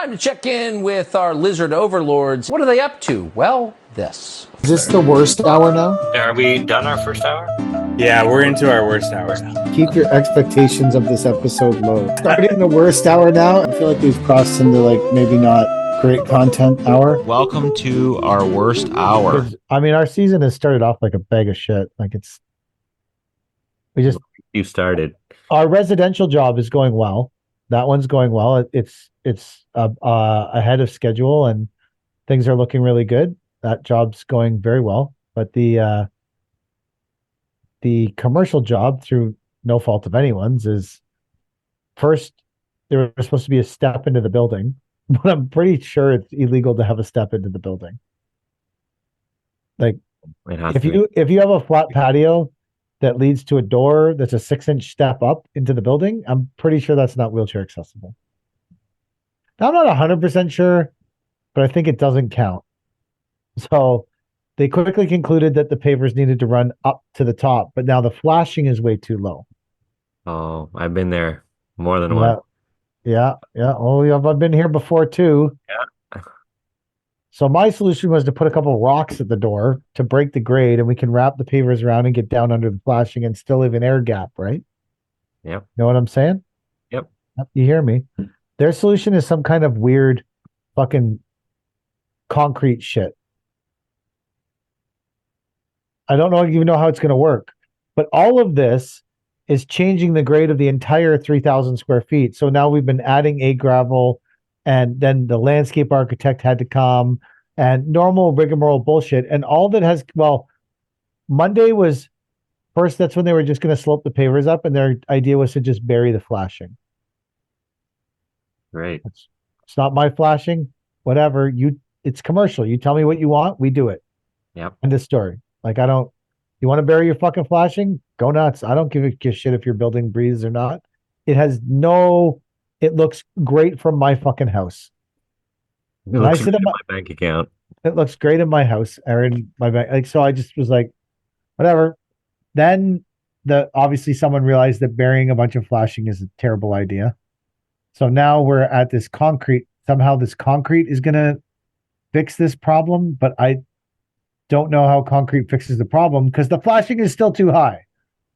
Time to check in with our lizard overlords. What are they up to? Well, this. Is this the worst hour now? Are we done our first hour? Yeah, we're into our worst hour now. Keep your expectations of this episode low. Starting the worst hour now, I feel like we've crossed into maybe not great content hour. Welcome to our worst hour. I mean, our season has started off like a bag of shit. You started. Our residential job is going well. That one's going well. It's ahead of schedule and things are looking really good. That job's going very well. But the commercial job, through no fault of anyone's, is first there was supposed to be a step into the building, but I'm pretty sure it's illegal to have a step into the building. Like if you have a flat patio that leads to a door that's a 6-inch step up into the building, I'm pretty sure that's not wheelchair accessible. Now, I'm not 100% sure, but I think it doesn't count. So they quickly concluded that the pavers needed to run up to the top, but now the flashing is way too low. Oh, I've been there more than once. Yeah. Oh, yeah, I've been here before too. Yeah. So my solution was to put a couple rocks at the door to break the grade, and we can wrap the pavers around and get down under the flashing and still leave an air gap, right? Yep. Know what I'm saying? Yep. You hear me? Their solution is some kind of weird fucking concrete shit. I don't even know how it's going to work, but all of this is changing the grade of the entire 3,000 square feet. So now we've been adding a gravel, and then the landscape architect had to come, and normal rigmarole bullshit. And all that has, Monday was first, that's when they were just going to slope the pavers up, and their idea was to just bury the flashing. Right. It's not my flashing, whatever. It's commercial. You tell me what you want, we do it. Yep. End of story. You want to bury your fucking flashing? Go nuts. I don't give a shit if your building breathes or not. It looks great from my fucking house. It looks great in my bank account. It looks great in my house or in my bank. So I just was like, whatever. Then obviously someone realized that burying a bunch of flashing is a terrible idea. So now we're at this concrete. Somehow this concrete is going to fix this problem, but I don't know how concrete fixes the problem because the flashing is still too high.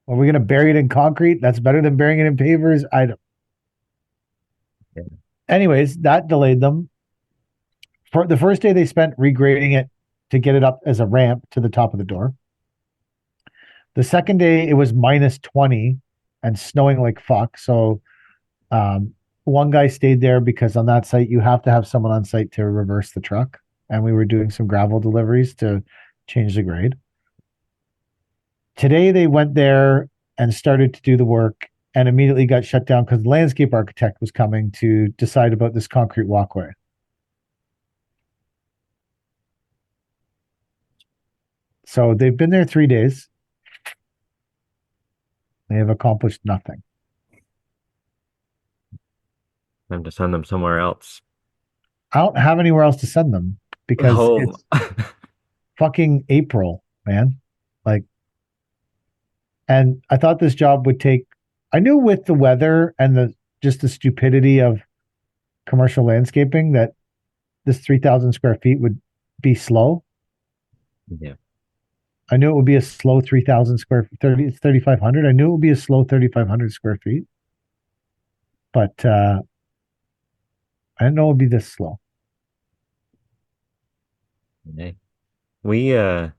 Are we going to bury it in concrete? That's better than burying it in pavers. I don't. Yeah. Anyways, that delayed them. For the first day, they spent regrading it to get it up as a ramp to the top of the door. The second day, it was minus 20 and snowing like fuck. So one guy stayed there because on that site, you have to have someone on site to reverse the truck. And we were doing some gravel deliveries to change the grade. Today, they went there and started to do the work and immediately got shut down because the landscape architect was coming to decide about this concrete walkway. So they've been there 3 days. They have accomplished nothing. Time to send them somewhere else. I don't have anywhere else to send them because it's fucking April, man. And I thought this job would take, I knew with the weather and just the stupidity of commercial landscaping that this 3,000 square feet would be slow. Yeah. I knew it would be a slow 3,000 square feet, 3,500. I knew it would be a slow 3,500 square feet. But I didn't know it would be this slow. Okay. We have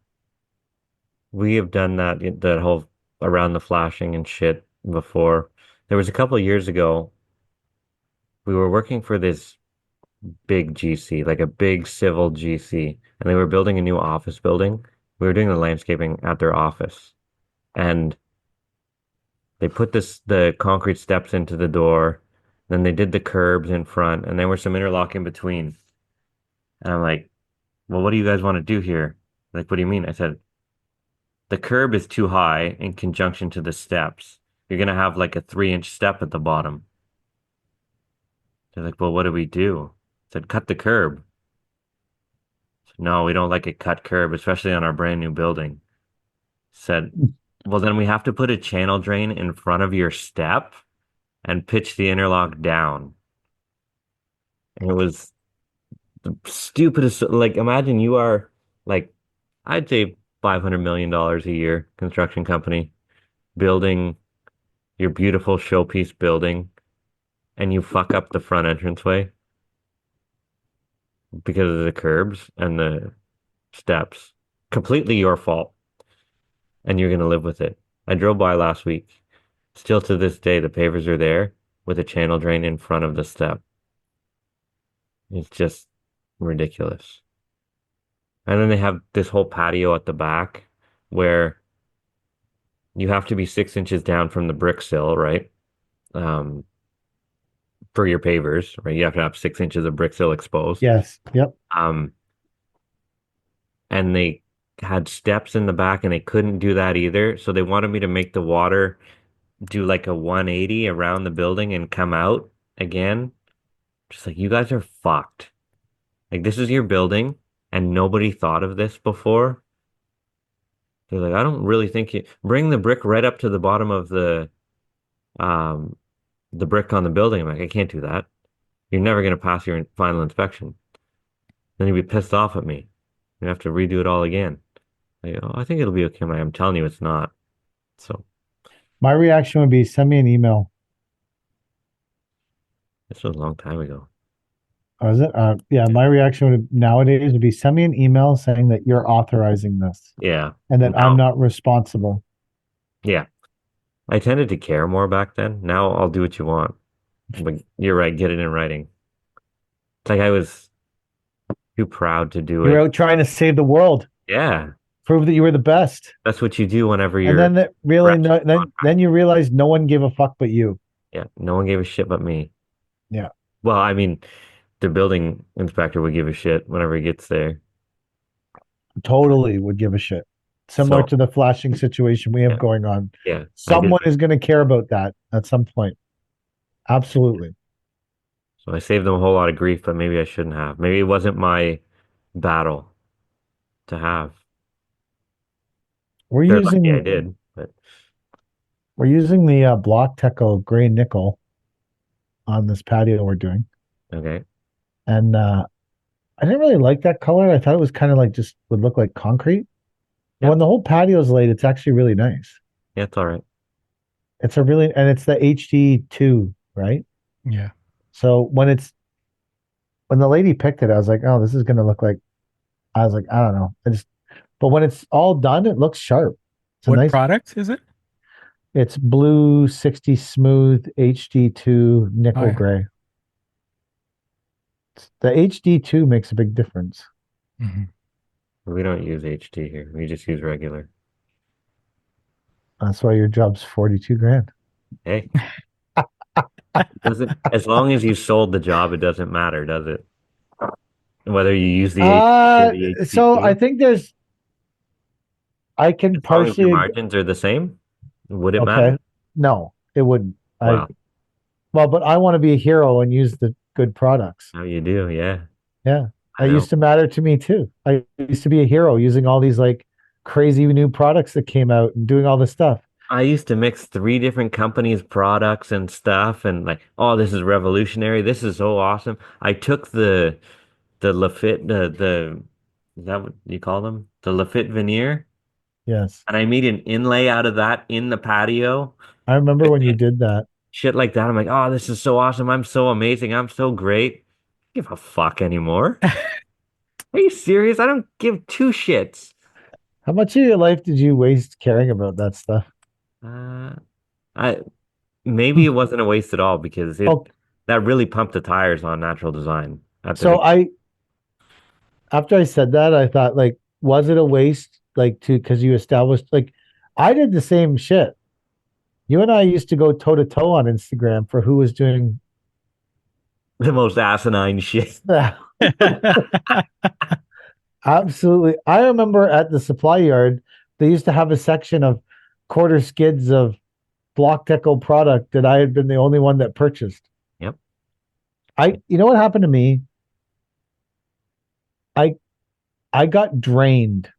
done that whole around the flashing and shit before. There was a couple of years ago, we were working for this big GC, like a big civil GC, and they were building a new office building. We were doing the landscaping at their office, and they put the concrete steps into the door, then they did the curbs in front, and there was some interlock in between. And I'm like, well, what do you guys want to do here? Like, what do you mean? I said, the curb is too high in conjunction to the steps. You're going to have like a 3-inch step at the bottom. They're like, well, what do we do? I said, cut the curb. Said, no, we don't like a cut curb, especially on our brand new building. Said, well, then we have to put a channel drain in front of your step and pitch the interlock down. And it was the stupidest. Like, imagine you are like, I'd say $500 million a year construction company building your beautiful showpiece building, and you fuck up the front entranceway because of the curbs and the steps. Completely your fault, and you're gonna live with it. I drove by last week. Still to this day, the pavers are there with a channel drain in front of the step. It's just ridiculous. And then they have this whole patio at the back where you have to be 6 inches down from the brick sill, right? Um, for your pavers, right? You have to have 6 inches of brick sill exposed. Yes. Yep. Um, and they had steps in the back and they couldn't do that either. So they wanted me to make the water do like a 180 around the building and come out again. Just like, you guys are fucked. Like, this is your building and nobody thought of this before. They're like, I don't really think you bring the brick right up to the bottom of the brick on the building. I'm like, I can't do that. You're never gonna pass your final inspection. Then you'd be pissed off at me. You have to redo it all again. Like, oh, I think it'll be okay. I'm telling you it's not. So My reaction would be send me an email. this was a long time ago. Or is it? Yeah, my reaction nowadays would be send me an email saying that you're authorizing this Yeah. and that I'm not responsible. Yeah. I tended to care more back then. Now I'll do what you want. But you're right, get it in writing. It's like I was too proud to do You're it. out trying to save the world, Yeah. prove that you were the best. That's what you do whenever And you're then that really no, then contract. you realize no one gave a fuck but you. Yeah. No one gave a shit but me. Yeah. Well, I mean, the building inspector would give a shit whenever he gets there. Totally would give a shit. Similar So, to the flashing situation we have yeah. going on. Yeah. Someone is going to care about that at some point. Absolutely. So I saved them a whole lot of grief, but maybe I shouldn't have. Maybe it wasn't my battle to have. We're They're lucky I using did, but the Block Techo gray nickel on this patio we're doing. okay. And I didn't really like that color. I thought it was kind of like just would look like concrete. Yeah. When the whole patio is laid, it's actually really nice. Yeah, it's all right. It's it's the HD2, right? Yeah. So when the lady picked it, I was like, oh, this is gonna look like, I was like, I don't know. But when it's all done, it looks sharp. It's What product is it? It's blue 60 smooth HD2 nickel Oh, yeah. gray. The HD2 makes a big difference. Mm-hmm. We don't use HD here. We just use regular. That's why your job's 42 grand. Hey. As long as you sold the job, it doesn't matter, does it? Whether you use the HD or the HD2. So I think I can as long as your partially. margins are the same, would it Okay. matter? No, it wouldn't. Wow. But I want to be a hero and use the good products. How you do, yeah. Yeah. I That used to matter to me too. I used to be a hero using all these like crazy new products that came out and doing all this stuff. I used to mix 3 different companies' products and stuff, and like, oh, this is revolutionary. This is so awesome. I took the Lafitte the is that what you call them? The Lafitte veneer, Yes. and I made an inlay out of that in the patio. I remember when you did that. Shit like that. I'm like, oh, this is so awesome. I'm so amazing. I'm so great. I don't give a fuck anymore. Are you serious? I don't give two shits. How much of your life did you waste caring about that stuff? I maybe it wasn't a waste at all because Oh, that really pumped the tires on natural design. so after I said that, I thought like, was it a waste? Like because you established like I did the same shit. You and I used to go toe to toe on Instagram for who was doing the most asinine shit. Absolutely. I remember at the supply yard, they used to have a section of quarter skids of Block Deco product that I had been the only one that purchased. Yep. You know what happened to me? I got drained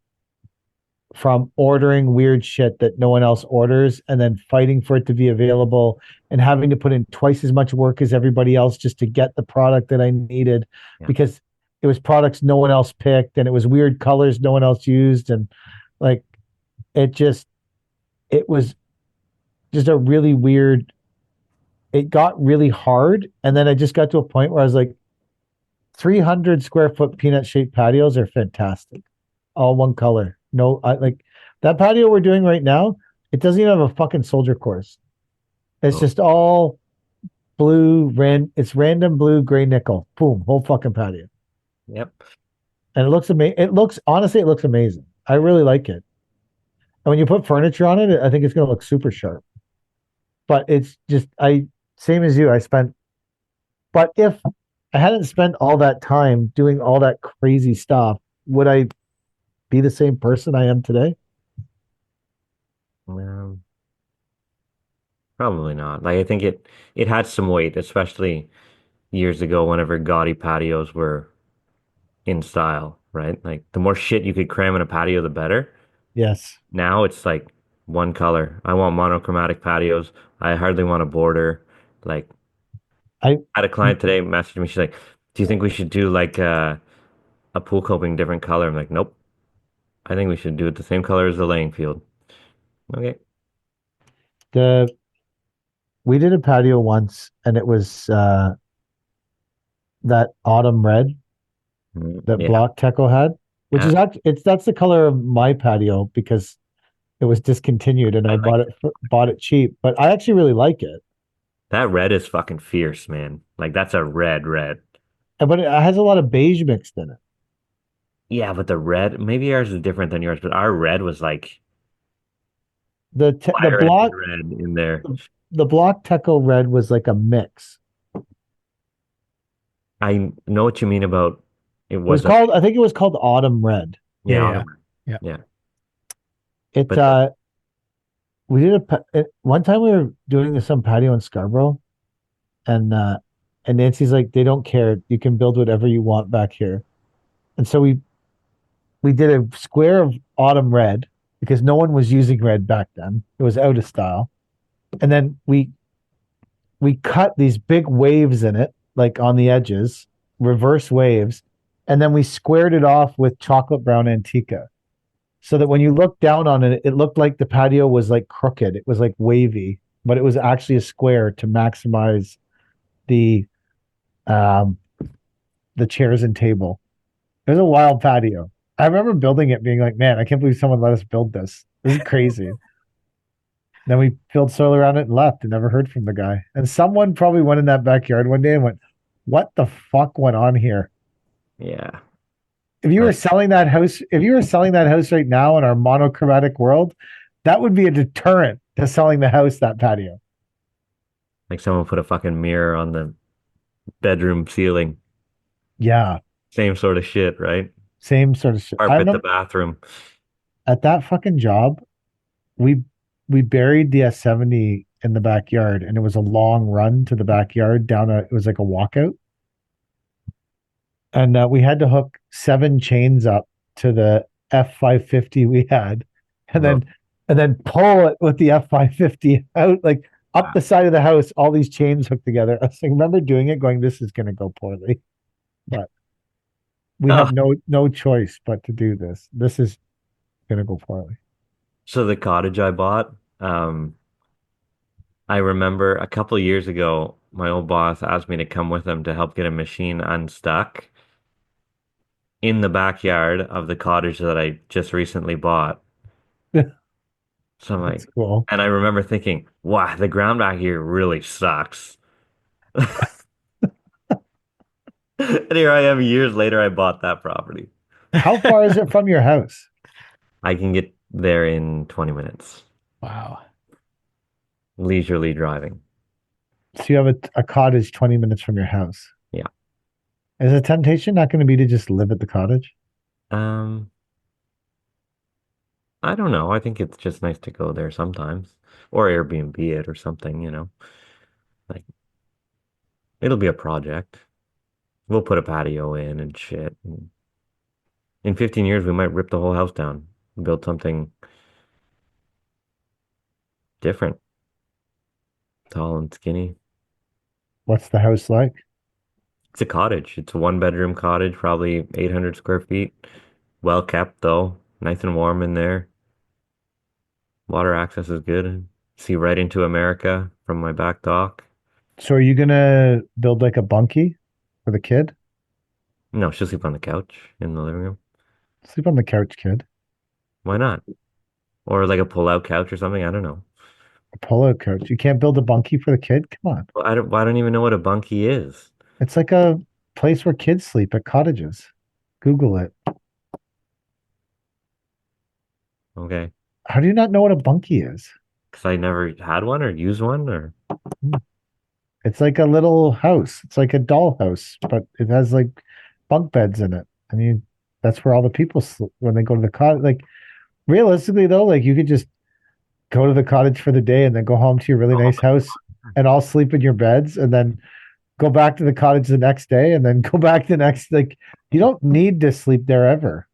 from ordering weird shit that no one else orders and then fighting for it to be available and having to put in twice as much work as everybody else just to get the product that I needed Yeah. because it was products no one else picked and it was weird colors no one else used and like it just it was just a really weird it got really hard and then I just got to a point where I was like 300 square foot peanut shaped patios are fantastic all one color. No, I like that patio we're doing right now. It doesn't even have a fucking soldier course. It's Oh, just all blue, it's random blue, gray nickel. Boom, whole fucking patio. yep. And it looks amazing. It looks honestly, it looks amazing. I really like it. And when you put furniture on it, I think it's gonna look super sharp. But it's just I same as you. I spent but if I hadn't spent all that time doing all that crazy stuff, would I be the same person I am today? Um, Probably not. Like I think it had some weight, especially years ago whenever gaudy patios were in style, right? Like the more shit you could cram in a patio, the better. Yes. Now it's like one color. I want monochromatic patios. I hardly want a border. Like I I had a client today message me. She's like, "Do you think we should do like a pool coping different color?" I'm like, "Nope. I think we should do it the same color as the laying field." Okay. the we did a patio once and it was that autumn red that Yeah. Block Techo had, which Yeah. is actually it's that's the color of my patio because it was discontinued and I I like bought it cheap. But I actually really like it. that red is fucking fierce, man. Like that's a red red. But it has a lot of beige mixed in it. Yeah, but the red, maybe ours is different than yours, but our red was like The fire engine block red in there. the Block Techo red was like a mix. I know what you mean about it It was was a called I think it was called autumn red. Yeah, yeah, yeah, autumn. yeah. Yeah. It But we did one time we were doing some patio in Scarborough and Nancy's like they don't care. You can build whatever you want back here. And so we did a square of autumn red because no one was using red back then. It was out of style. And then we cut these big waves in it, like on the edges, reverse waves, and then we squared it off with chocolate brown Antica. So that when you look down on it, it looked like the patio was like crooked. It was like wavy, but it was actually a square to maximize the um the chairs and table. It was a wild patio. I remember building it being like, man, I can't believe someone let us build this. This is crazy. Then we filled soil around it and left and never heard from the guy. And someone probably went in that backyard one day and went, what the fuck went on here? yeah. If you were Like selling that house, if you were selling that house right now in our monochromatic world, that would be a deterrent to selling the house, that patio. like someone put a fucking mirror on the bedroom ceiling. Yeah. Same sort of shit, right? Same sort of shit. I Carpet the remember bathroom. at that fucking job, we we buried the S70 in the backyard and it was a long run to the backyard down it was like a walkout. And we had to hook 7 chains up to the F550 we had, and Oh, then pull it with the F550 out like up wow. the side of the house. All these chains hooked together. I was like, remember doing it, going, "This is going to go poorly," but we Oh, had no choice but to do this. This is going to go poorly. so the cottage I bought, I remember a couple of years ago, my old boss asked me to come with him to help get a machine unstuck in the backyard of the cottage that I just recently bought. So I'm That's like, cool. and I remember thinking, wow, the ground back here really sucks. And here I am years later, I bought that property. How far is it from your house? I can get there in 20 minutes, Wow. leisurely driving. So you have a cottage 20 minutes from your house. Yeah. Is a temptation not going to be to just live at the cottage? Um, I don't know. I think it's just nice to go there sometimes or Airbnb it or something, you know. Like it'll be a project. We'll put a patio in and shit. And in 15 years, we might rip the whole house down. build something different, tall and skinny. What's the house like? It's a cottage. It's a one bedroom cottage, probably 800 square feet. Well kept though, nice and warm in there. Water access is good. See right into America from my back dock. So are you gonna build like a bunkie for the kid? No, she'll sleep on the couch in the living room. Sleep on the couch, kid. Why not? Or like a pull-out couch or something. I don't know. A pull-out couch. You can't build a bunkie for the kid? Come on. Well, I don't even know what a bunkie is. It's like a place where kids sleep at cottages. Google it. Okay. How do you not know what a bunkie is? Because I never had one or used one or It's like a little house. It's like a doll house, but it has like bunk beds in it. I mean, that's where all the people sleep when they go to the cottage. Like realistically, though, like you could just go to the cottage for the day and then go home to your really nice house and all sleep in your beds and then go back to the cottage the next day and then go back the next. Like you don't need to sleep there ever.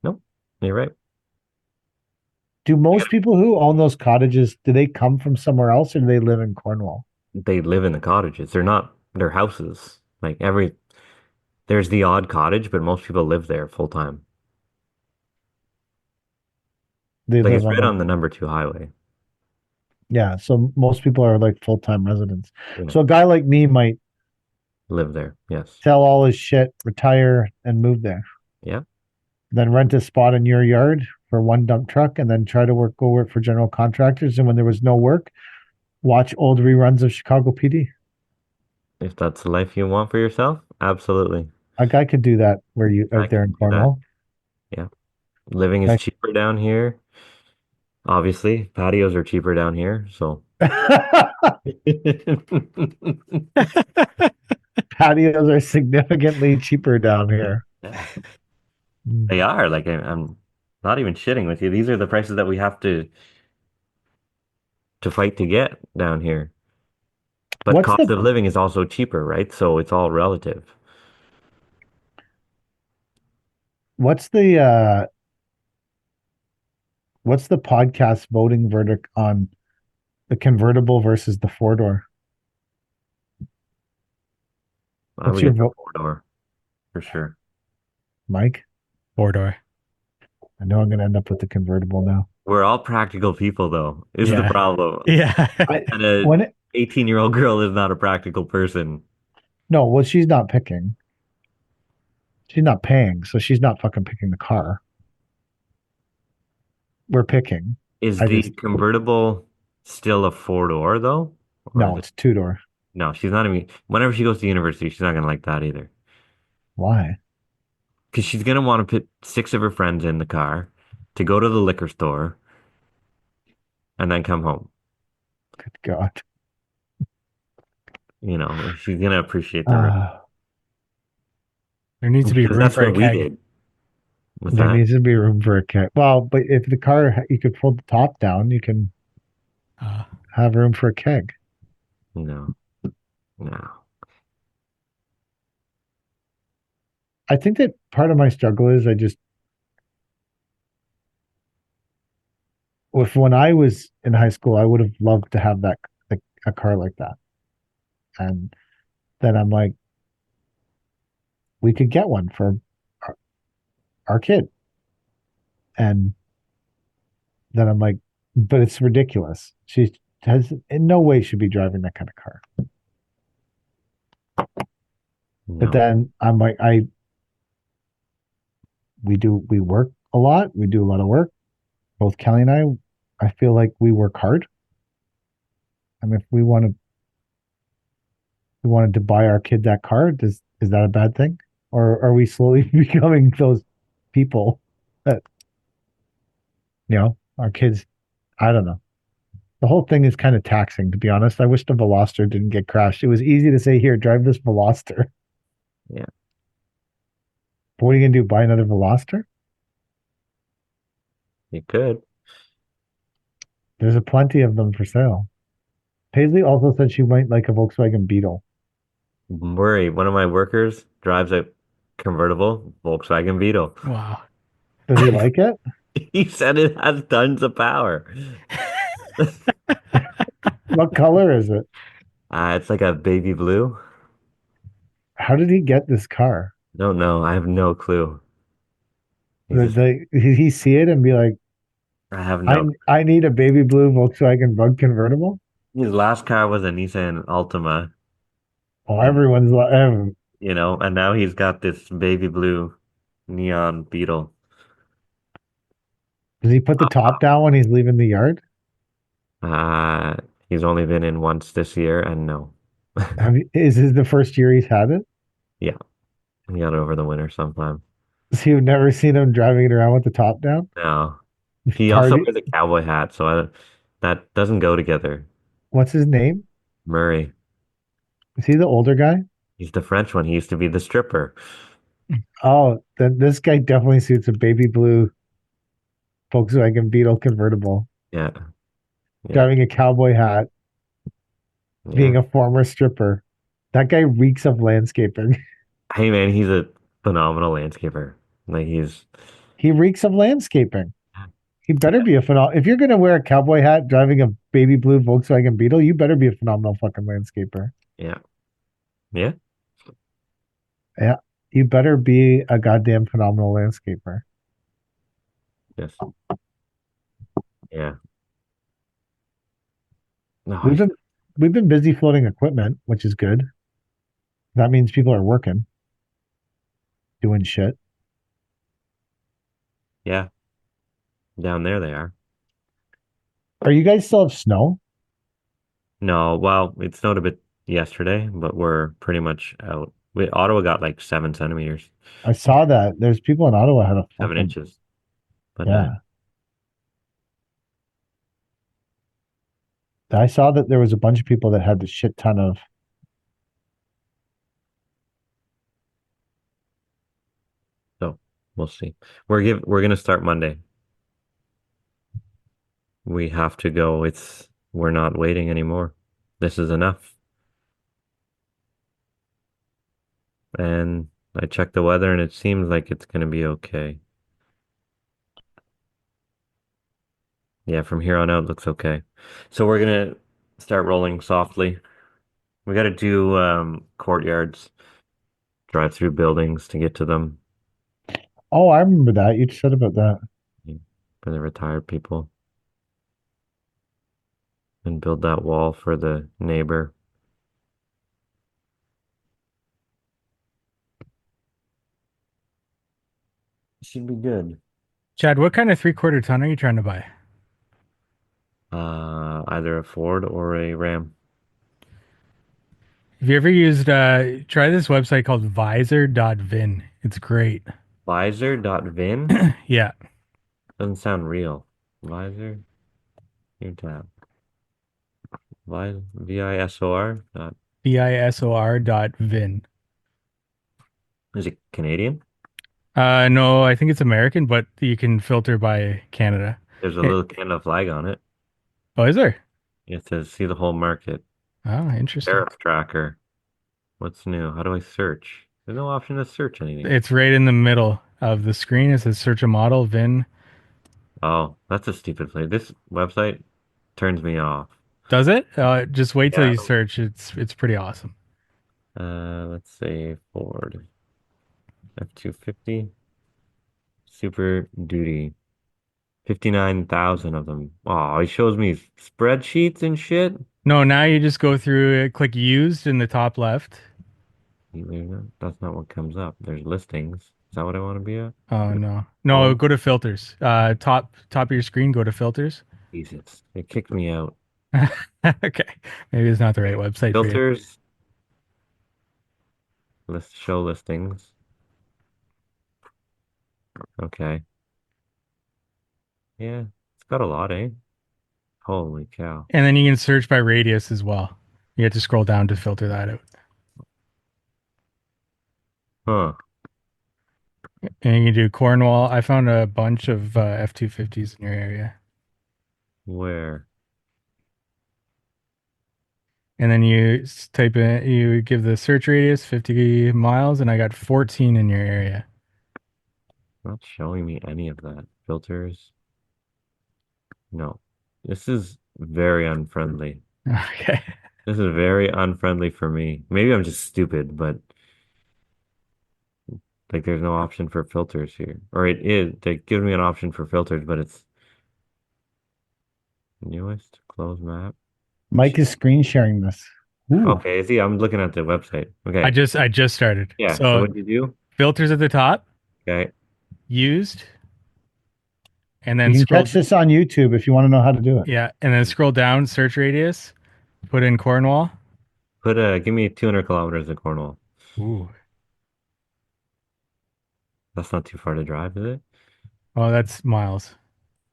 nope. You're right. Do most people who own those cottages, do they come from somewhere else or do they live in Cornwall? They live in the cottages. They're houses. There's the odd cottage, but most people live there full time. They Like live it's on right the on the number two highway. Yeah, so most people are like full-time residents. You know, So a guy like me might live there. Yes. sell all his shit, retire, and move there. Yeah. Then rent a spot in your yard for one dump truck, and then try to go work for general contractors. And when there was no work, watch old reruns of Chicago PD. If that's the life you want for yourself, absolutely. A guy could do that where you I out there can in do that. Cornwall. Yeah. Living is Like, cheaper down here. Obviously, patios are cheaper down here, so patios are significantly cheaper down here. Mm. they are. I'm not even shitting with you. These are the prices that we have to fight to get down here. But What's cost the of living is also cheaper, right? So it's all relative. what's the uh what's the podcast voting verdict on the convertible versus the four door? I What's would your get the vote, four door for sure. Mike? Four door. I know I'm gonna end up with the convertible now. We're all practical people, though. This is the Yeah. problem. Yeah. And a When it, 18-year-old girl is not a practical person. no, well, she's not picking. She's not paying, so she's not fucking picking the car. We're picking. Is I the just convertible still a four door though? Or no, is it? it's two door. No, she's not even. Whenever she goes to university, she's not gonna like that either. Why? Because she's gonna want to put six of her friends in the car to go to the liquor store and then come home. Good God. You know, she's gonna appreciate the room. There needs to be Because room that's for a what we keg. did. What's There that? needs to be room for a keg. Well, but if the car you could pull the top down, you can Uh, have room for a keg. No, no. I think that part of my struggle is if when I was in high school, I would have loved to have that like a car like that. And then I'm like, we could get one for our kid. And then I'm like, but it's ridiculous. She has in no way should be driving that kind of car. But No. then I'm like, we work a lot. We do a lot of work. Both Kelly and I feel like we work hard. And if we wanted to buy our kid that car, is that a bad thing? Or are we slowly becoming those people that, our kids, I don't know. The whole thing is kind of taxing, to be honest. I wish the Veloster didn't get crashed. It was easy to say, here, drive this Veloster. Yeah. But what are you going to do? Buy another Veloster? You could. There's a plenty of them for sale. Paisley also said she might like a Volkswagen Beetle. Murray, one of my workers, drives a convertible Volkswagen Beetle. wow. Does he like it? He said it has tons of power. What color is it? It's like a baby blue. How did he get this car? Don't know. I have no clue. He's just, Did he see it and be like, I have I no. I need a baby blue Volkswagen Bug convertible? His last car was a Nissan Altima, Oh, and everyone's like, and now he's got this baby blue neon Beetle. does he put the top down when he's leaving the yard? Uh, he's only been in once this year, and no. Is this the first year he's had it? Yeah, he got over the winter sometime. So you've never seen him driving it around with the top down? No, he also Party. wears a cowboy hat, so that doesn't go together. What's his name? Murray, Is he the older guy? he's the French one. He used to be the stripper. Oh, then this guy definitely suits a baby blue Volkswagen Beetle convertible, Yeah, yeah, driving a cowboy hat, being yeah. a former stripper. That guy reeks of landscaping. Hey man, he's a phenomenal landscaper. Like he's He reeks of landscaping. He better be a phenomenal. If you're gonna wear a cowboy hat driving a baby blue Volkswagen Beetle, you better be a phenomenal fucking landscaper. yeah, yeah. Yeah, you better be a goddamn phenomenal landscaper. Yes. Yeah. No, We've been we've been busy floating equipment, which is good. That means people are working, doing shit. yeah, down there they are. Are you guys still have snow? No, well, it snowed a bit yesterday, but we're pretty much out. Ottawa got like 7 centimeters, I saw that. There's people in Ottawa had a 7 inches. But yeah. I saw that there was a bunch of people that had the shit ton of. so we'll see. We're gonna start Monday. We have to go. We're not waiting anymore. This is enough. And I checked the weather and it seems like it's gonna be okay. Yeah, from here on out looks okay. So we're gonna start rolling softly. We gotta do courtyards, drive through buildings to get to them Oh, I remember that. You said about that. for the retired people and build that wall for the neighbor. Should be good. Chad, what kind of 3/4 ton are you trying to buy? Either a Ford or a Ram. Have you ever used try this website called visor.vin. It's great. Visor.vin Yeah, doesn't sound real. Visor, new tab. VISOR. visor.vin. Is it Canadian? No, I think it's American, but you can filter by Canada. There's a Eh, little Canada flag on it. Oh, is there? It says see the whole market. Oh, interesting. Tariff tracker. What's new? How do I search? There's no option to search anything. It's right in the middle of the screen. It says search a model, VIN. Oh, that's a stupid place. This website turns me off. Does it? Just wait till Yeah. you search. It's pretty awesome. Let's say Ford F-250 Super Duty. 59,000 of them. Oh, it shows me spreadsheets and shit. No, now you just go through it, click used in the top left. That's not what comes up. There's listings. Is that what I want to be at? Oh No. no. No, go to filters. Top of your screen, go to filters. Jesus. It kicked me out. Okay. Maybe it's not the right website for you. Filters. Show listings. Okay. Yeah. It's got a lot, eh? Holy cow. And then you can search by radius as well. You have to scroll down to filter that out. Huh. And you can do Cornwall. I found a bunch of F-250s in your area. Where? And then type in, you give the search radius 50 miles, and I got 14 in your area. Not showing me any of that. Filters. No. This is very unfriendly. Okay. This is very unfriendly for me. Maybe I'm just stupid, but like there's no option for filters here. Or it is. They give me an option for filters, but it's newest close map. Mike is screen sharing this. Ooh. Okay, see, I'm looking at the website. Okay. I just started. Yeah, so So what did you do? filters at the top, Okay. used, and You then can scroll. catch this on YouTube if you want to know how to do it. Yeah, and then scroll down, search radius, put in Cornwall. Give me 200 kilometers in Cornwall. Ooh. That's not too far to drive, is it? Oh, that's miles.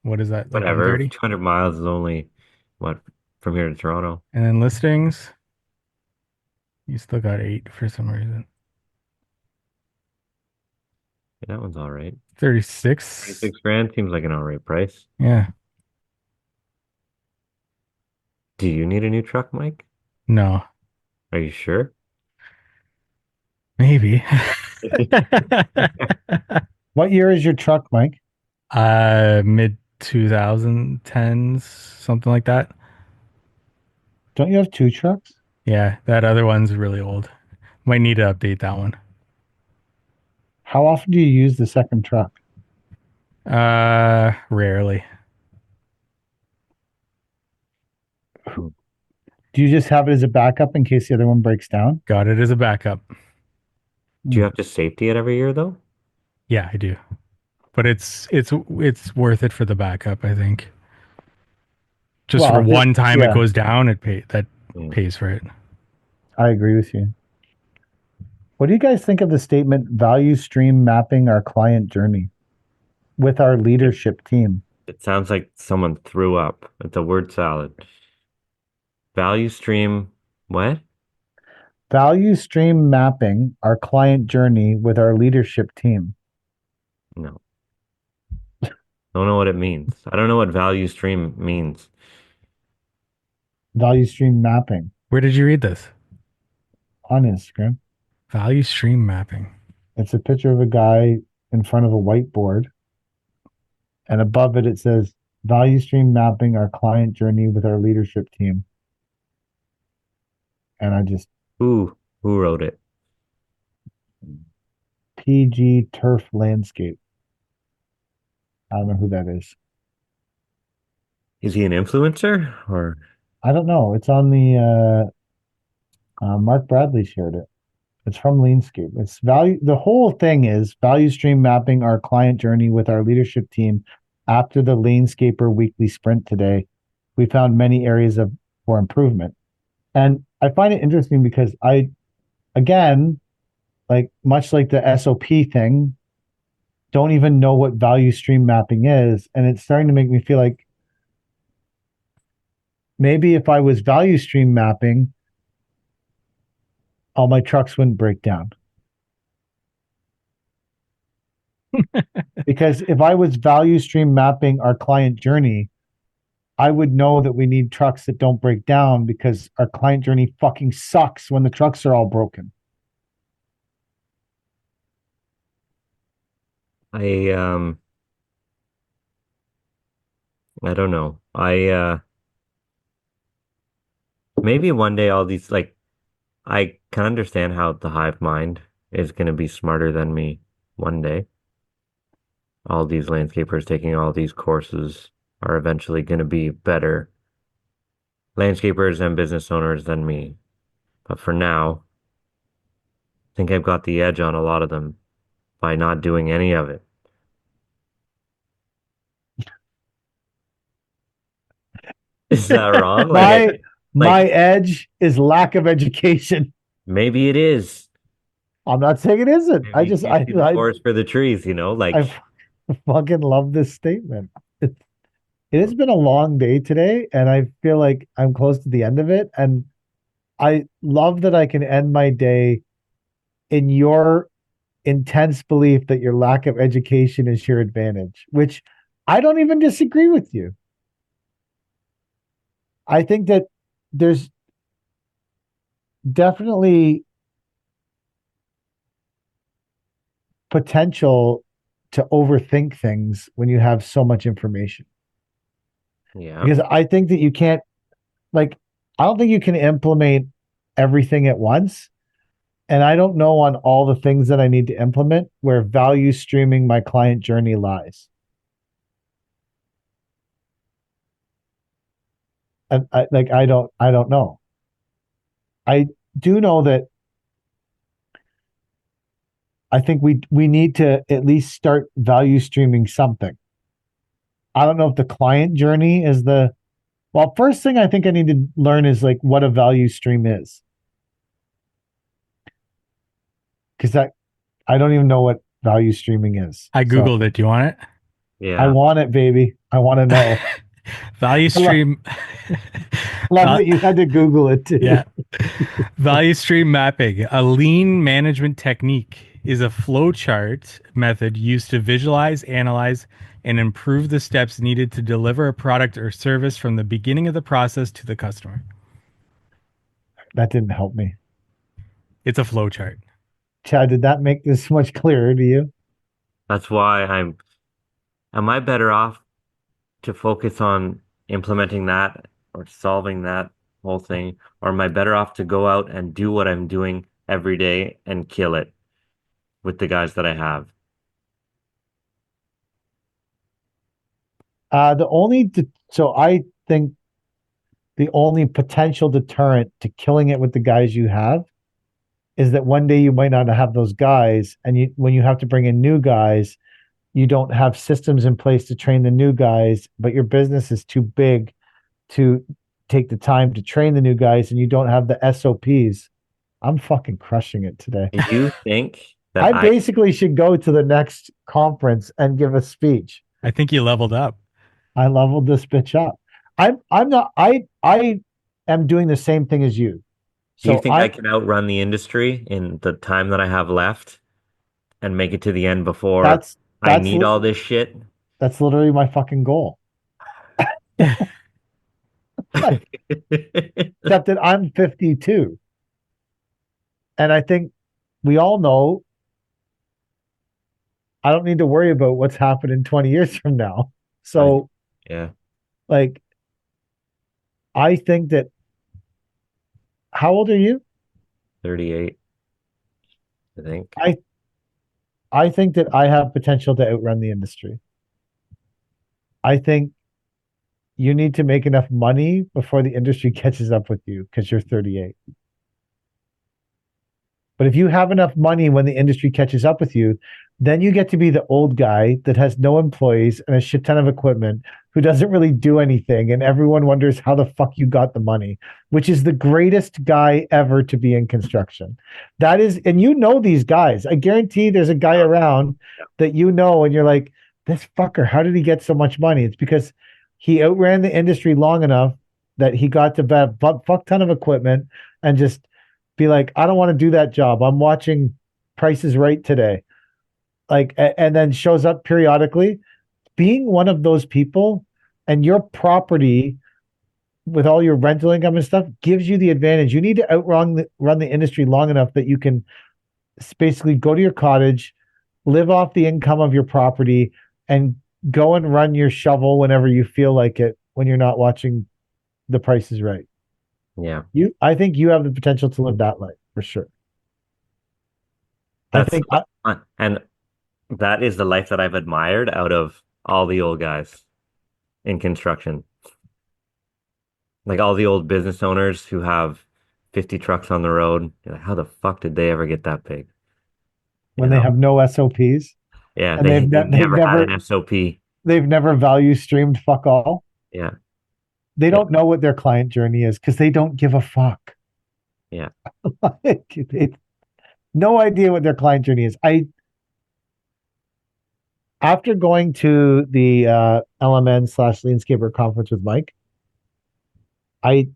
What is that? Like Whatever. 130? 200 miles is only what from here to Toronto. And then listings. You still got 8 for some reason. Yeah, that one's all right. 36. 26 grand seems like an all right price. Yeah. Do you need a new truck, Mike? No. Are you sure? Maybe. What year is your truck, Mike? Mid 2010s, something like that. Don't you have two trucks? Yeah, that other one's really old. Might need to update that one. How often do you use the second truck? Rarely. Do you just have it as a backup in case the other one breaks down? Got it as a backup. Do you have to safety it every year though? Yeah, I do. But it's worth it for the backup, I think. Just Well, for if one time yeah. it goes down, Yeah. pays for it. I agree with you. What do you guys think of the statement value stream mapping our client journey with our leadership team? It sounds like someone threw up. It's a word salad. Value stream, what? Value stream mapping our client journey with our leadership team. No. Don't know what it means. I don't know what value stream means. Value stream mapping Where did you read this? on Instagram. Value stream mapping. It's a picture of a guy in front of a whiteboard. And above it, it says value stream mapping our client journey with our leadership team. And I just, Who wrote it? PG Turf Landscape. I don't know who that is. Is he an influencer or? I don't know. It's on the Mark Bradley shared it. It's from Leanscape. It's value. The whole thing is value stream mapping our client journey with our leadership team. After the Lanescaper weekly sprint today, we found many areas for improvement. And I find it interesting because again, like much like the SOP thing, don't even know what value stream mapping is. And it's starting to make me feel like maybe if I was value stream mapping, all my trucks wouldn't break down. Because if I was value stream mapping our client journey, I would know that we need trucks that don't break down because our client journey fucking sucks when the trucks are all broken. I don't know. Maybe one day all these like I can understand how the hive mind is going to be smarter than me one day. All these landscapers taking all these courses are eventually going to be better landscapers and business owners than me. But for now, I think I've got the edge on a lot of them by not doing any of it. Is that wrong? My edge is lack of education. Maybe it is. I'm not saying it isn't. Maybe I you just see the forest for the trees, like I fucking love this statement. It has been a long day today, and I feel like I'm close to the end of it. And I love that I can end my day in your intense belief that your lack of education is your advantage, which I don't even disagree with you. I think that there's definitely potential to overthink things when you have so much information. Yeah. Because I think that you can't, like, I don't think you can implement everything at once. And I don't know on all the things that I need to implement where value streaming my client journey lies. And I don't know. I do know that I think we need to at least start value streaming something. I don't know if the client journey is well, first thing I think I need to learn is like what a value stream is. Because I don't even know what value streaming is. I So Googled it. Do you want it? Yeah. I want it, baby. I want to know. Value stream. Love that you had to Google it too. Yeah. Value stream mapping, a lean management technique, is a flowchart method used to visualize, analyze, and improve the steps needed to deliver a product or service from the beginning of the process to the customer. That didn't help me. It's a flowchart. Chad, did that make this much clearer to you? That's why am I better off to focus on implementing that or solving that whole thing? Or am I better off to go out and do what I'm doing every day and kill it with the guys that I have? So I think the only potential deterrent to killing it with the guys you have is that one day you might not have those guys, and when you have to bring in new guys, you don't have systems in place to train the new guys, but your business is too big to take the time to train the new guys, and you don't have the SOPs. I'm fucking crushing it today. Do you think that I basically should go to the next conference and give a speech. I think you leveled up. I leveled this bitch up. I'm not I am doing the same thing as you. do you So think I can outrun the industry in the time that I have left and make it to the end before that's I need all this shit? that's literally my fucking goal. Except that I'm 52. And I think we all know I don't need to worry about what's happening 20 years from now. So Yeah. like I think that how old are you? 38, I think. I think that I have potential to outrun the industry. I think you need to make enough money before the industry catches up with you because you're 38. But if you have enough money when the industry catches up with you, then you get to be the old guy that has no employees and a shit ton of equipment who doesn't really do anything. And everyone wonders how the fuck you got the money, which is the greatest guy ever to be in construction. That is, and you know these guys. I guarantee there's a guy around that you know, and you're like, this fucker, how did he get so much money? It's because he outran the industry long enough that he got to buy a fuck ton of equipment and just be like, I don't want to do that job. I'm watching Price is Right today. Like, and then shows up periodically. Being one of those people and your property with all your rental income and stuff gives you the advantage. You need to run the industry long enough that you can basically go to your cottage, live off the income of your property, and go and run your shovel whenever you feel like it when you're not watching The Price is Right. Yeah. I think you have the potential to live that life for sure. And that is the life that I've admired out of all the old guys in construction. Like all the old business owners who have 50 trucks on the road. You're like, how the fuck did they ever get that big? When they have no SOPs. Yeah, and they've never had an SOP. They've never value streamed fuck all. Yeah. They don't know what their client journey is because they don't give a fuck. Yeah. No idea what their client journey is. After going to the LMN/Leanscaper conference with Mike, I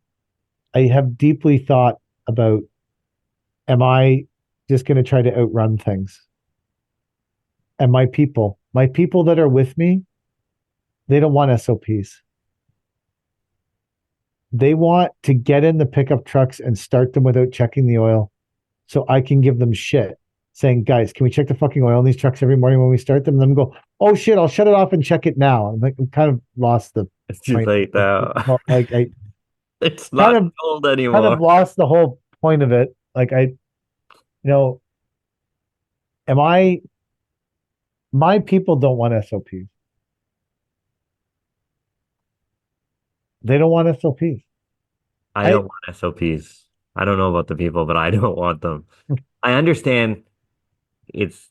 have deeply thought about, am I just going to try to outrun things? And my people that are with me, they don't want SOPs. They want to get in the pickup trucks and start them without checking the oil so I can give them shit saying, guys, can we check the fucking oil in these trucks every morning when we start them? And then go, oh shit, I'll shut it off and check it now. I'm like, I'm kind of lost the It's too point. late now. Like I It's kind not of cold kind anymore. of lost the whole point of it. Like am I my people don't want SOPs. They don't want SOPs. I don't want SOPs. I don't know about the people, but I don't want them. I understand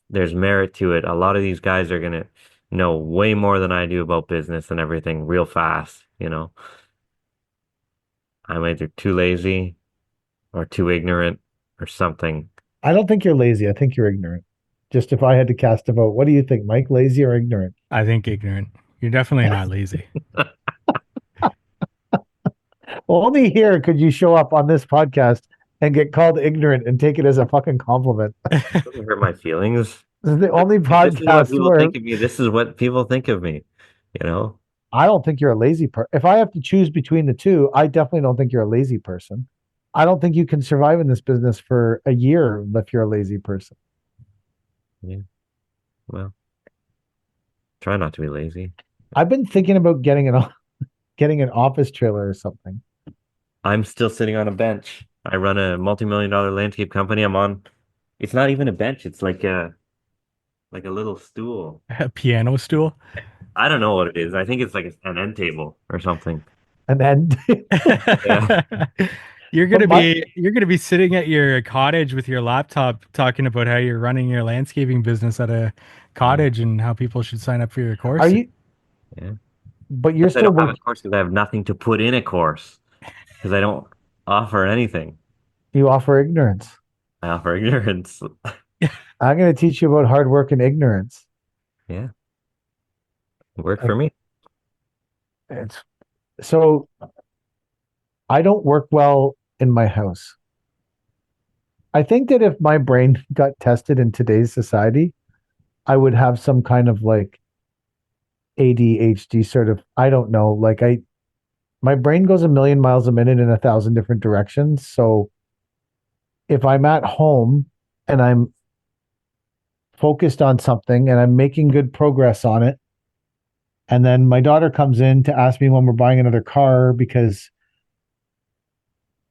there's merit to it. A lot of these guys are gonna know way more than I do about business and everything real fast, you know. I'm either too lazy or too ignorant or something. I don't think you're lazy. I think you're ignorant. Just if I had to cast a vote, what do you think, Mike? Lazy or ignorant? I think ignorant. You're definitely not lazy. Well, only here could you show up on this podcast and get called ignorant and take it as a fucking compliment. It doesn't hurt my feelings. This is the only This is what podcast people where think of me. This is what people think of me, you know? I don't think you're a lazy person. If I have to choose between the two, I definitely don't think you're a lazy person. I don't think you can survive in this business for a year if you're a lazy person. Yeah. Well, try not to be lazy. I've been thinking about getting an office trailer or something. I'm still sitting on a bench. I run a multi-million-dollar landscape company. It's not even a bench. It's like a little stool. A piano stool. I don't know what it is. I think it's like an end table or something. And then Yeah. You're gonna be sitting at your cottage with your laptop talking about how you're running your landscaping business at a cottage and how people should sign up for your course. are you? Yeah. But you're I still don't have a working. course because I have nothing to put in a course because I don't offer anything. You offer ignorance. I offer ignorance. I'm going to teach you about hard work and ignorance. Yeah. Work for me. It's so I don't work well in my house. I think that if my brain got tested in today's society, I would have some kind of like ADHD sort of, I don't know, my brain goes a million miles a minute in 1,000 different directions. So if I'm at home and I'm focused on something and I'm making good progress on it, and then my daughter comes in to ask me when we're buying another car because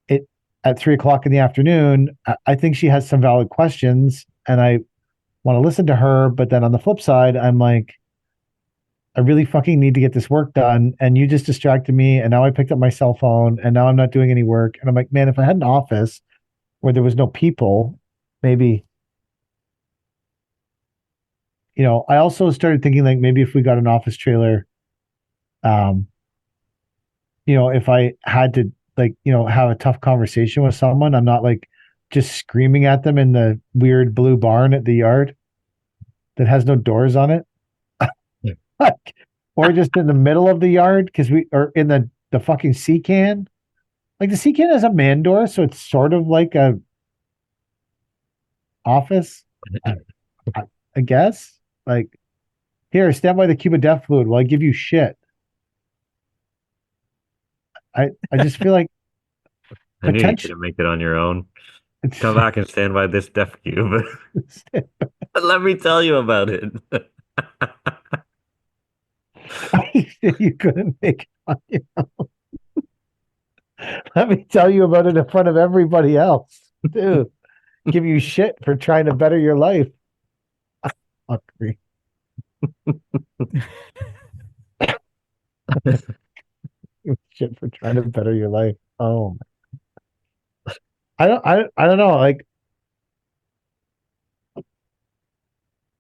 it at 3 o'clock in the afternoon, I think she has some valid questions and I want to listen to her. But then on the flip side, I'm like, I really fucking need to get this work done. And you just distracted me. And now I picked up my cell phone and now I'm not doing any work. And I'm like, man, if I had an office where there was no people, maybe, I also started thinking like maybe if we got an office trailer, um, if I had to like, have a tough conversation with someone, I'm not like just screaming at them in the weird blue barn at the yard that has no doors on it. Like, or just in the middle of the yard because or in the fucking sea can. Like the sea can has a man door, so it's sort of like a office, I guess. Like, here, stand by the cube of death fluid while I give you shit. I just feel like I knew you potential. couldn't make it on your own. Come back and stand by this death cube. Let me tell you about it. You couldn't make it on your own. Let me tell you about it in front of everybody else, dude. Give you shit for trying to better your life. Fuckery. Shit for trying to better your life. Oh, I don't know. Like,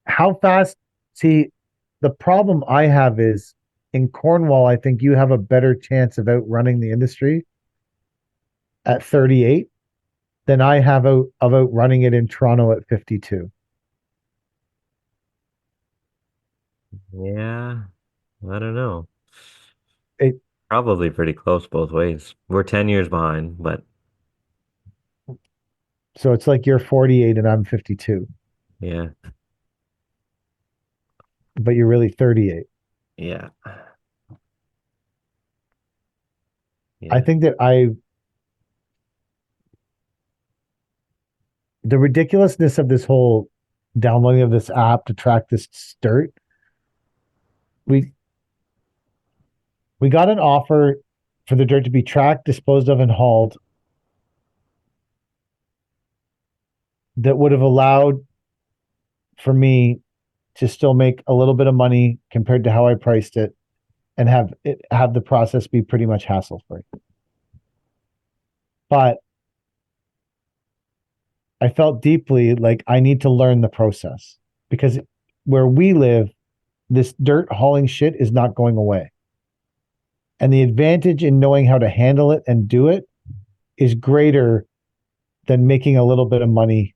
how fast? See, the problem I have is in Cornwall. I think you have a better chance of outrunning the industry at 38 than I have of outrunning it in Toronto at 52. Yeah, I don't know. It Probably pretty close both ways. We're 10 years behind, but so it's like you're 48 and I'm 52, yeah, but you're really 38. yeah, I yeah. think that the ridiculousness of this whole downloading of this app to track this dirt. We got an offer for the dirt to be tracked, disposed of, and hauled that would have allowed for me to still make a little bit of money compared to how I priced it and have the process be pretty much hassle free. But I felt deeply like I need to learn the process because where we live, this dirt hauling shit is not going away. And the advantage in knowing how to handle it and do it is greater than making a little bit of money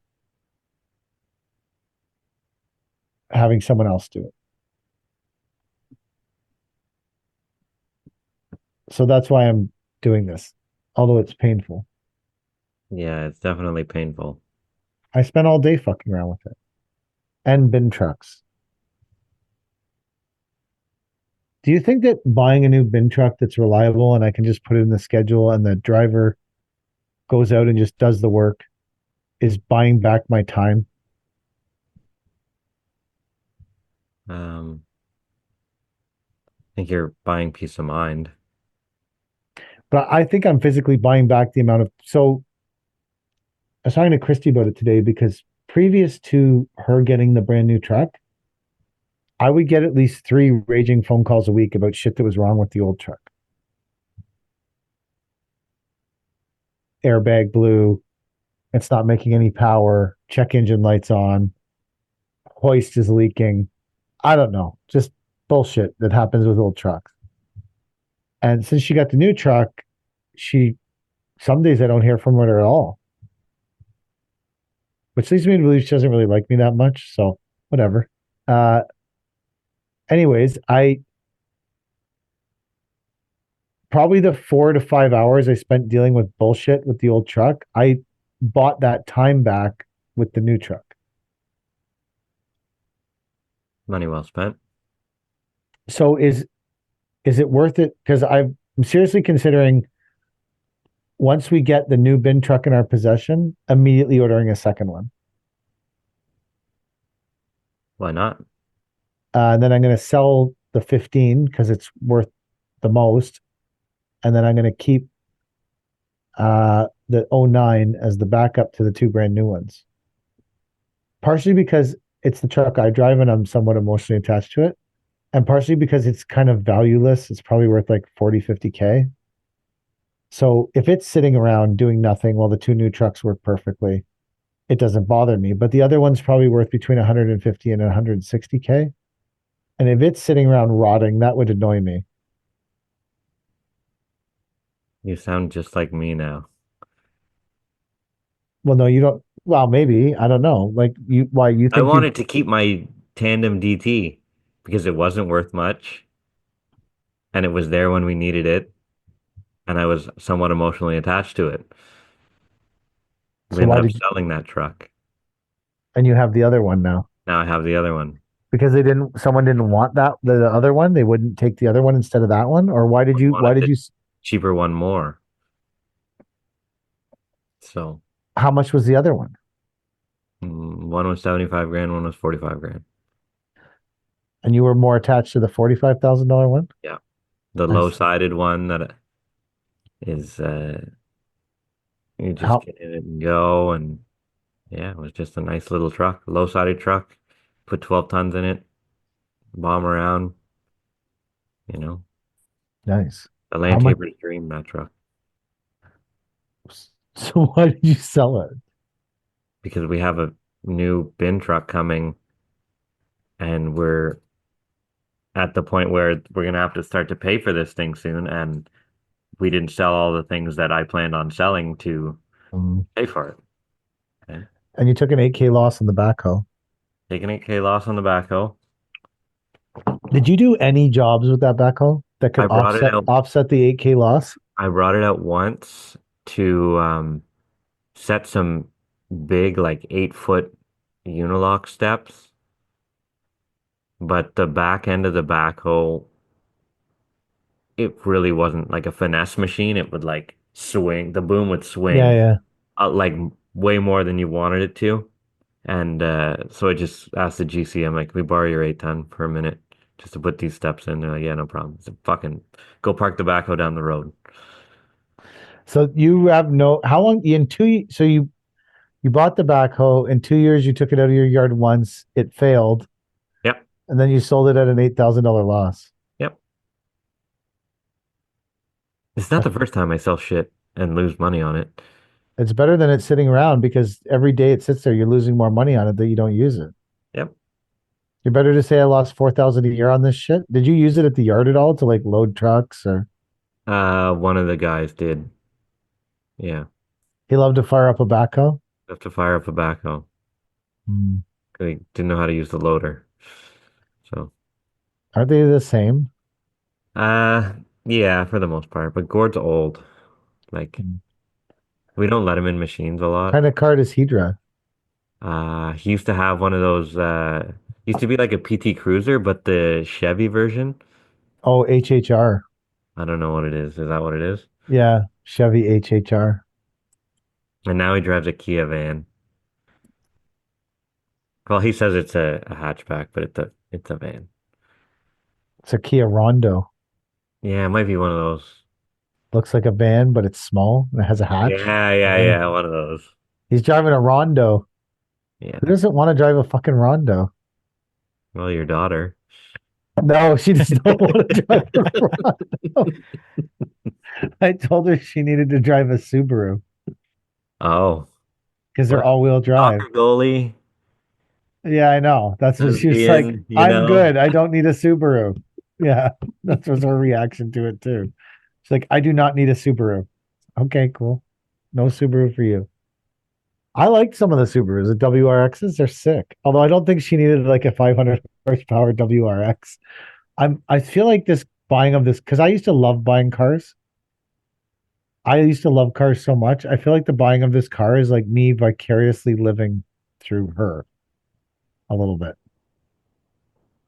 having someone else do it. So that's why I'm doing this, although it's painful. Yeah, it's definitely painful. I spent all day fucking around with it and bin trucks. Do you think that buying a new bin truck that's reliable and I can just put it in the schedule and the driver goes out and just does the work is buying back my time? I think you're buying peace of mind. But I think I'm physically buying back the amount of. So I was talking to Christy about it today because previous to her getting the brand new truck, I would get at least 3 raging phone calls a week about shit that was wrong with the old truck. Airbag blew. It's not making any power. Check engine lights on. Hoist is leaking. I don't know. Just bullshit that happens with old trucks. And since she got the new truck, some days I don't hear from her at all. Which leads me to believe she doesn't really like me that much. So whatever. Anyways, I probably the 4 to 5 hours I spent dealing with bullshit with the old truck, I bought that time back with the new truck. Money well spent. So is it worth it? Because I'm seriously considering once we get the new bin truck in our possession, immediately ordering a second one. Why not? And then I'm going to sell the 15 because it's worth the most. And then I'm going to keep the 09 as the backup to the 2 brand new ones. Partially because it's the truck I drive and I'm somewhat emotionally attached to it. And partially because it's kind of valueless. It's probably worth like 40, 50K. So if it's sitting around doing nothing while the 2 new trucks work perfectly, it doesn't bother me. But the other one's probably worth between 150 and 160K. And if it's sitting around rotting, that would annoy me. You sound just like me now. Well, no, you don't. Well, maybe. I don't know. Like why you I think wanted to keep my tandem DT because it wasn't worth much and it was there when we needed it and I was somewhat emotionally attached to it. We so why ended up did selling that truck. and you have the other one now? Now I have the other one. Because someone didn't want the other one, they wouldn't take the other one instead of that one? Or why did you Wanted the cheaper one more. So how much was the other one? one was 75 grand, one was 45 grand. And you were more attached to the $45,000 one? Yeah. The Nice. low-sided one that is you just get in it and go, and yeah, it was just a nice little truck, low-sided truck. Put 12 tons in it, bomb around, Nice. the How much? Landtaper's dream, that truck. So why did you sell it? Because we have a new bin truck coming and we're at the point where we're gonna have to start to pay for this thing soon, and we didn't sell all the things that I planned on selling to pay for it. Okay. And you took an 8K loss on the backhoe. Take an 8K loss on the backhoe. Did you do any jobs with that backhoe that could offset the 8K loss? I brought it out once to set some big, like 8-foot unilock steps, but the back end of the backhoe, it really wasn't like a finesse machine. It would like swing, the boom would swing Yeah. like way more than you wanted it to. And so I just asked the GC, I'm like, can we borrow your 8-ton for a minute just to put these steps in? They're like, yeah, no problem. So fucking go park the backhoe down the road. So you have how long in so you bought the backhoe in 2 years, you took it out of your yard once, it failed, Yep. and then you sold it at an $8,000 loss. Yep. It's not the first time I sell shit and lose money on it. It's better than it sitting around because every day it sits there, you're losing more money on it that you don't use it. Yep. You're better to say I lost 4,000 a year on this shit. Did you use it at the yard at all to like load trucks or? One of the guys did. Yeah. He loved to fire up a backhoe. Have to fire up a backhoe. Hmm. They didn't know how to use the loader. So, Aren't they the same? yeah, for the most part. But Gord's old. Like, we don't let him in machines a lot. Kind of car does he drive? He used to have one of those, used to be like a PT Cruiser, but the Chevy version. Oh, HHR. I don't know what it is. Is that what it is? Yeah, Chevy HHR. And now he drives a Kia van. Well, he says it's a hatchback, but it's a van. It's a Kia Rondo. Yeah, it might be one of those. Looks like a van, but it's small and it has a hatch. Yeah, one of those. He's driving a Rondo. Yeah. Who doesn't want to drive a fucking Rondo? Well, your daughter. No, she does not want to drive a Rondo. I told her she needed to drive a Subaru Oh. because they're all-wheel drive. Soccer goalie. Yeah, I know. That's what she was Lesbian, like. you I'm know? good. I don't need a Subaru. Yeah, that was her reaction to it too. She's like, I do not need a Subaru. Okay, cool. No Subaru for you. I liked some of the Subarus. The WRXs, they're sick. Although I don't think she needed like a 500 horsepower WRX. I feel like this buying of this because I used to love buying cars. I used to love cars so much. I feel like the buying of this car is like me vicariously living through her a little bit.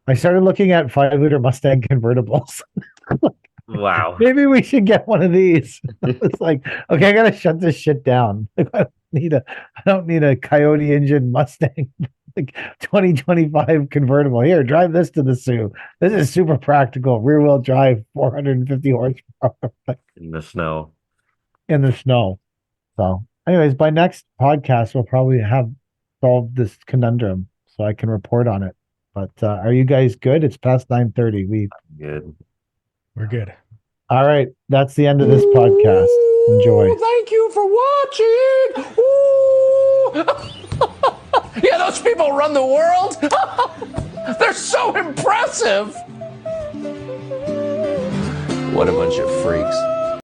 I started looking at 5-liter Mustang convertibles. Wow. Maybe we should get one of these. It's like, okay, I gotta shut this shit down. I don't need a Coyote engine Mustang, like 2025 convertible. Here, drive this to the Sioux. This is super practical, rear wheel drive, 450 horsepower In the snow. in the snow. So, anyways, by next podcast, we'll probably have solved this conundrum so I can report on it. But are you guys good? It's past 9:30. Good. We're good. All right, that's the end of this podcast. Enjoy. Thank you for watching. Ooh. Yeah, those people run the world. They're so impressive. What a bunch of freaks.